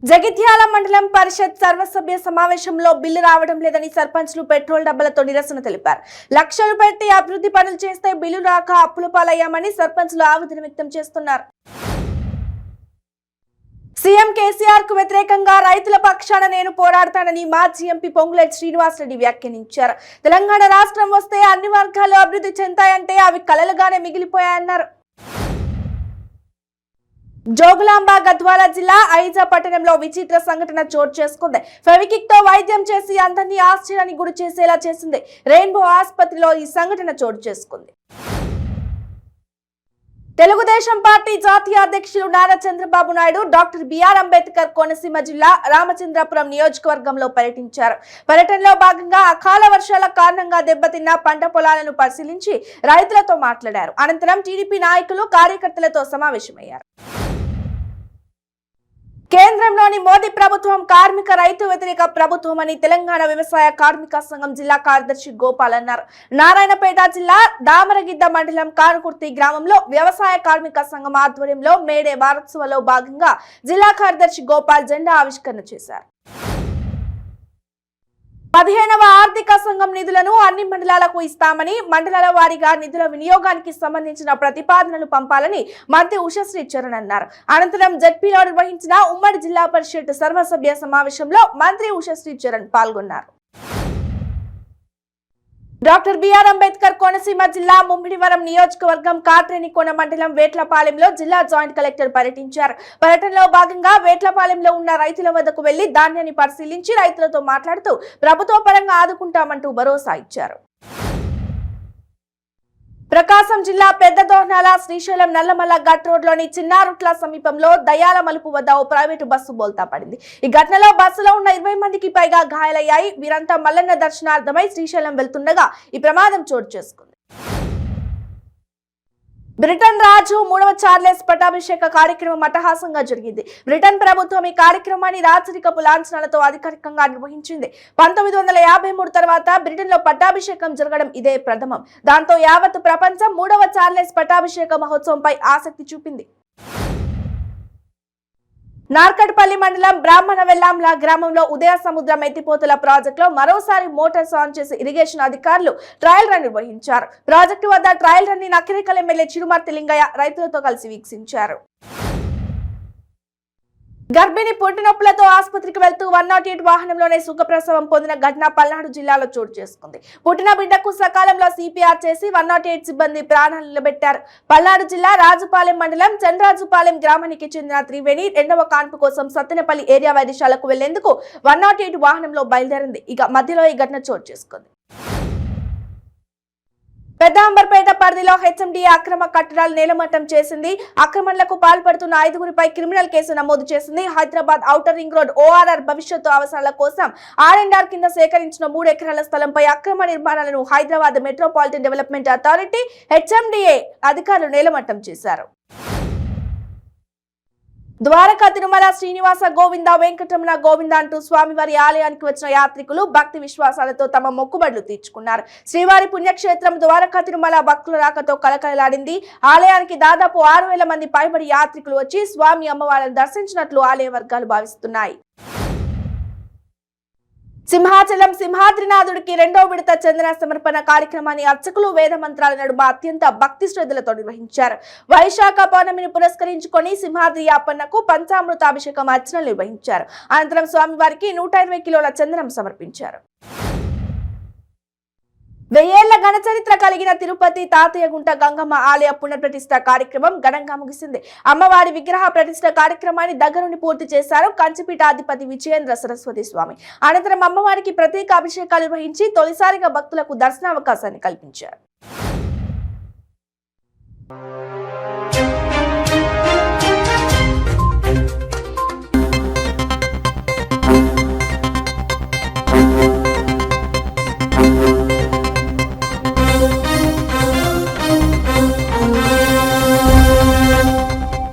జగిత్యాల మండలం పరిషత్ సర్వసభ్య సమావేశంలో బిల్లు రావడం లేదని సర్పంచ్లు పెట్రోల్ డబ్బాలతో నిరసన తెలిపారు. లక్షలు పెట్టి అభివృద్ధి పనులు చేస్తే బిల్లు రాక అప్పుల పాలయ్యామని సర్పంచ్లు ఆవేదన వ్యక్తం చేస్తున్నారు. సీఎం కేసీఆర్ కు వ్యతిరేకంగా రైతుల పక్షాన నేను పోరాడతానని మాజీ ఎంపీ పొంగులేటి శ్రీనివాసరెడ్డి వ్యాఖ్యానించారు. తెలంగాణ రాష్ట్రం వస్తే అన్ని వర్గాలు అభివృద్ధి చెందాయంటే అవి కలలుగానే మిగిలిపోయాయన్నారు. జోగులాంబ గద్వాల జిల్లా ఐజా పట్టణంలో విచిత్ర సంఘటన చోటు చేసుకుంది. ఫెవికిక్ తో వైద్యం చేసి అందరినీ ఆశ్చర్యానికి గురి చేసేలా చేసింది. రెయిన్బో ఆసుపత్రిలో ఈ సంఘటన చోటు చేసుకుంది. తెలుగుదేశం పార్టీ జాతీయ అధ్యక్షులు నారా చంద్రబాబు నాయుడు డాక్టర్ బిఆర్ అంబేద్కర్ కోనసీమ జిల్లా రామచంద్రపురం నియోజకవర్గంలో పర్యటించారు. పర్యటనలో భాగంగా అకాల వర్షాల కారణంగా దెబ్బతిన్న పంట పొలాలను పరిశీలించి రైతులతో మాట్లాడారు. అనంతరం టీడీపీ నాయకులు కార్యకర్తలతో సమావేశమయ్యారు. కేంద్రంలోని మోదీ ప్రభుత్వం కార్మిక రైతు వ్యతిరేక ప్రభుత్వం అని తెలంగాణ వ్యవసాయ కార్మిక సంఘం జిల్లా కార్యదర్శి గోపాల్ అన్నారు. నారాయణపేట జిల్లా దామరగిద్ద మండలం కానుకుర్తి గ్రామంలో వ్యవసాయ కార్మిక సంఘం ఆధ్వర్యంలో మేడే వారోత్సవంలో భాగంగా జిల్లా కార్యదర్శి గోపాల్ జెండా ఆవిష్కరణ చేశారు. 15వ ఆర్థిక సంఘం నిధులను అన్ని మండలాలకు ఇస్తామని, మండలాల వారీగా నిధుల వినియోగానికి సంబంధించిన ప్రతిపాదనలు పంపాలని మంత్రి ఉషశ్రీ చరణ్ అన్నారు. అనంతరం జెడ్పీలో నిర్వహించిన ఉమ్మడి జిల్లా పరిషత్ సర్వసభ్య సమావేశంలో మంత్రి ఉషశ్రీ చరణ్ పాల్గొన్నారు. డాక్టర్ బిఆర్ అంబేద్కర్ కోనసీమ జిల్లా ముమ్మిడివరం నియోజకవర్గం కాట్రేనికోన మండలం వేట్లపాలెంలో జిల్లా జాయింట్ కలెక్టర్ పర్యటించారు. పర్యటనలో భాగంగా వేట్లపాలెంలో ఉన్న రైతుల వద్దకు వెళ్లి ధాన్యాన్ని పరిశీలించి రైతులతో మాట్లాడుతూ ప్రభుత్వ పరంగా ఆదుకుంటామంటూ భరోసా ఇచ్చారు. ప్రకాశం జిల్లా పెద్ద దోర్నాల శ్రీశైలం నల్లమల్ల ఘట్ రోడ్లోని చిన్నారుట్ల సమీపంలో దయాల మలుపు వద్ద ఓ ప్రైవేటు బస్సు బోల్తా పడింది. ఈ ఘటనలో బస్సులో ఉన్న 20 మందికి పైగా గాయాలయ్యాయి. వీరంతా మల్లన్న దర్శనార్థమై శ్రీశైలం వెళ్తుండగా ఈ ప్రమాదం చోటు చేసుకుంది. బ్రిటన్ రాజు 3వ చార్లెస్ పట్టాభిషేక కార్యక్రమం అట్టహాసంగా జరిగింది. బ్రిటన్ ప్రభుత్వం ఈ కార్యక్రమాన్ని రాచరికపు లాంఛనాలతో అధికారికంగా నిర్వహించింది. 1953 తర్వాత బ్రిటన్ లో పట్టాభిషేకం జరగడం ఇదే ప్రథమం. దాంతో యావత్ ప్రపంచం 3వ చార్లెస్ పట్టాభిషేక మహోత్సవంపై ఆసక్తి చూపింది. నార్కట్పల్లి మండలం బ్రాహ్మణ వెల్లాంల గ్రామంలో ఉదయ సముద్రం ఎత్తిపోతల ప్రాజెక్టులో మరోసారి మోటార్స్ ఆన్ చేసి ఇరిగేషన్ అధికారులు ట్రయల్ రన్ నిర్వహించారు. ప్రాజెక్టు వద్ద ట్రయల్ రన్ ని నకిరేకల్ ఎమ్మెల్యే చిరుమర్తి లింగయ్య రైతులతో కలిసి వీక్షించారు. గర్భిణి పుట్టినొప్పులతో ఆసుపత్రికి వెళ్తూ 108 వాహనంలోనే సుఖప్రసవం పొందిన ఘటన పల్నాడు జిల్లాలో చోటు చేసుకుంది. పుట్టిన బిడ్డకు సకాలంలో సిపిఆర్ చేసి 108 సిబ్బంది ప్రాణాలు నిలబెట్టారు. పల్నాడు జిల్లా రాజుపాలెం మండలం చంద్రాజుపాలెం గ్రామానికి చెందిన త్రివేణి 2వ కాన్పు కోసం సత్తెనపల్లి ఏరియా వైద్యశాలకు వెళ్లేందుకు 108 వాహనంలో బయలుదేరింది. ఇక మధ్యలో ఈ ఘటన చోటు చేసుకుంది. పెద్ద అంబర్పేట పరిధిలో హెచ్ఎండిఏ అక్రమ కట్టడాలు నేలమట్టం చేసింది. ఆక్రమణలకు పాల్పడుతున్న 5గురిపై క్రిమినల్ కేసు నమోదు చేసింది. Hyderabad outer ring road ORR భవిష్యత్తు అవసరాల కోసం R&R కింద సేకరించిన 3 ఎకరాల స్థలంపై అక్రమ నిర్మాణాలను Hyderabad metropolitan development authority HMDA అధికారులు నేలమట్టం చేశారు. ద్వారకా తిరుమల శ్రీనివాస గోవింద వెంకటరమణ గోవింద అంటూ స్వామివారి ఆలయానికి వచ్చిన యాత్రికులు భక్తి విశ్వాసాలతో తమ మొక్కుబడులు తీర్చుకున్నారు. శ్రీవారి పుణ్యక్షేత్రం ద్వారకా తిరుమల భక్తుల రాకతో కలకలలాడింది. ఆలయానికి దాదాపు 6,000 మంది పైబడి యాత్రికులు వచ్చి స్వామి అమ్మవారిని దర్శించినట్లు ఆలయ వర్గాలు భావిస్తున్నాయి. సింహాచలం సింహాద్రినాథుడికి 2వ విడత చందన సమర్పణ కార్యక్రమాన్ని అర్చకులు వేద మంత్రాల నడుమ అత్యంత భక్తి శ్రద్ధలతో నిర్వహించారు. వైశాఖ పౌర్ణమిని పురస్కరించుకొని సింహాద్రి యాపన్నకు పంచామృతాభిషేకం అర్చనలు నిర్వహించారు. అనంతరం స్వామివారికి 120 కిలోల చందనం సమర్పించారు. 1000 ఏళ్ల ఘన చరిత్ర కలిగిన తిరుపతి తాతయ్యగుంట గంగమ్మ ఆలయ పునఃప్రతిష్ఠ కార్యక్రమం ఘనంగా ముగిసింది. అమ్మవారి విగ్రహ ప్రతిష్ఠ కార్యక్రమాన్ని దగ్గరుండి పూర్తి చేశారు కంచిపీఠాధిపతి విజయేంద్ర సరస్వతి స్వామి. అనంతరం అమ్మవారికి ప్రత్యేక అభిషేకాలు నిర్వహించి తొలిసారిగా భక్తులకు దర్శనావకాశాన్ని కల్పించారు.